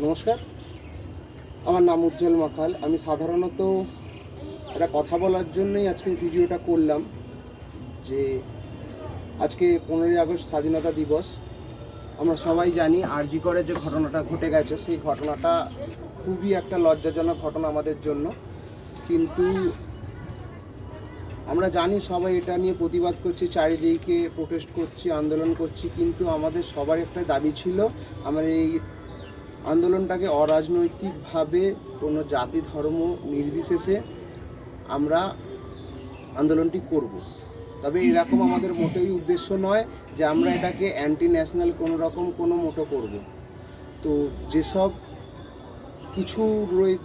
নমস্কার, আমার নাম উজ্জ্বল মাখাল। আমি সাধারণত একটা কথা বলার জন্যই আজকে ভিডিওটা করলাম যে আজকে 15ই আগস্ট স্বাধীনতা দিবস। আমরা সবাই জানি আরজি করে যে ঘটনাটা ঘটে গেছে, সেই ঘটনাটা খুবই একটা লজ্জাজনক ঘটনা আমাদের জন্য। কিন্তু আমরা জানি সবাই এটা নিয়ে প্রতিবাদ করছি, চারিদিকে প্রোটেস্ট করছি, আন্দোলন করছি, কিন্তু আমাদের সবার একটা দাবি ছিল আমার এই আন্দোলনটাকে অরাজনৈতিকভাবে কোনো জাতি ধর্ম নির্বিশেষে আমরা আন্দোলনটি করব। তবে এরকম আমাদের মোটেই উদ্দেশ্য নয় যে আমরা এটাকে অ্যান্টি ন্যাশনাল কোনো মোটো করব। তো যেসব কিছু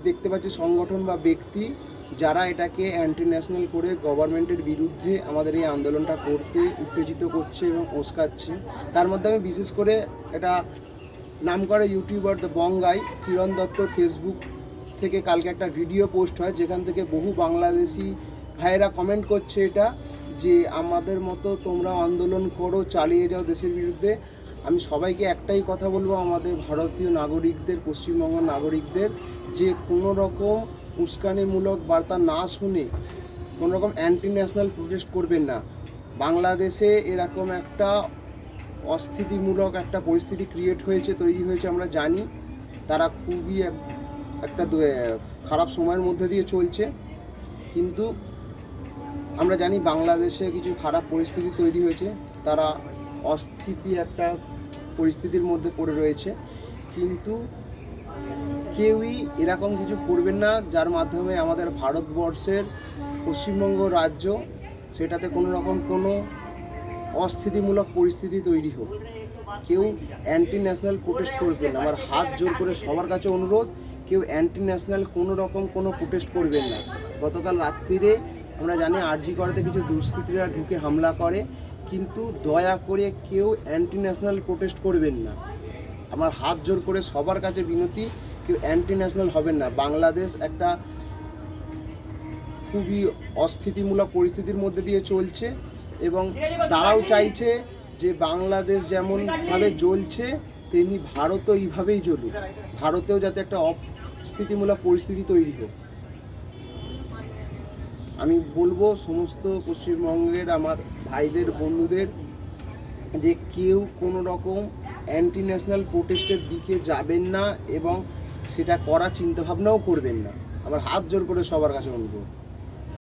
দেখতে পাচ্ছি সংগঠন বা ব্যক্তি যারা এটাকে অ্যান্টি ন্যাশনাল করে গভর্নমেন্টের বিরুদ্ধে আমাদের এই আন্দোলনটা করতে উত্তেজিত করছে এবং উস্কাচ্ছে, তার মধ্যে আমি বিশেষ করে এটা নাম করে ইউটিউবার দ্য বঙ্গাই কিরণ দত্তর ফেসবুক থেকে কালকে একটা ভিডিও পোস্ট হয়, যেখান থেকে বহু বাংলাদেশি ভাইয়েরা কমেন্ট করছে এটা যে আমাদের মতো তোমরা আন্দোলন করো, চালিয়ে যাও দেশের বিরুদ্ধে। আমি সবাইকে একটাই কথা বলবো, আমাদের ভারতীয় নাগরিকদের, পশ্চিমবঙ্গ নাগরিকদের, যে কোনো রকম উস্কানিমূলক বার্তা না শুনে কোনো রকম অ্যান্টি ন্যাশনাল প্রোটেস্ট করবেন না। বাংলাদেশে এরকম একটা অস্থিতিমূলক একটা পরিস্থিতি তৈরি হয়েছে আমরা জানি। তারা খুবই একটা খারাপ সময়ের মধ্যে দিয়ে চলছে, কিন্তু আমরা জানি বাংলাদেশে কিছু খারাপ পরিস্থিতি তৈরি হয়েছে, তারা অস্থিতি একটা পরিস্থিতির মধ্যে পড়ে রয়েছে। কিন্তু কেউই এরকম কিছু করবেন না যার মাধ্যমে আমাদের ভারতবর্ষের পশ্চিমবঙ্গ রাজ্য সেটাতে কোনো রকম কোনো অস্থিতিমূলক পরিস্থিতি তৈরি হোক। কেউ অ্যান্টি ন্যাশনাল প্রোটেস্ট করবেন না। আমার হাত জোর করে সবার কাছে অনুরোধ, কেউ অ্যান্টি ন্যাশনাল কোনো রকম কোনো প্রোটেস্ট করবেন না। গতকাল রাত্রিরে আমরা জানি আরজি করাতে কিছু দুষ্কৃতীরা ঢুকে হামলা করে, কিন্তু দয়া করে কেউ অ্যান্টি ন্যাশনাল প্রোটেস্ট করবেন না। আমার হাত জোর করে সবার কাছে বিনতি, কেউ অ্যান্টি ন্যাশনাল হবেন না। বাংলাদেশ একটা খুবই অস্থিতিমূলক পরিস্থিতির মধ্যে দিয়ে চলছে এবং তারাও চাইছে যে বাংলাদেশ যেমনভাবে জ্বলছে তেমনি ভারতও এইভাবেই জ্বলুক, ভারতেও যাতে একটা অস্থিতিমূলক পরিস্থিতি তৈরি হোক। আমি বলবো সমস্ত পশ্চিমবঙ্গের আমার ভাইদের, বন্ধুদের, যে কেউ কোনো রকম অ্যান্টি ন্যাশনাল প্রোটেস্টের দিকে যাবেন না এবং সেটা করার চিন্তাভাবনাও করবেন না। আমার হাত জোর করে সবার কাছে অনুরোধ।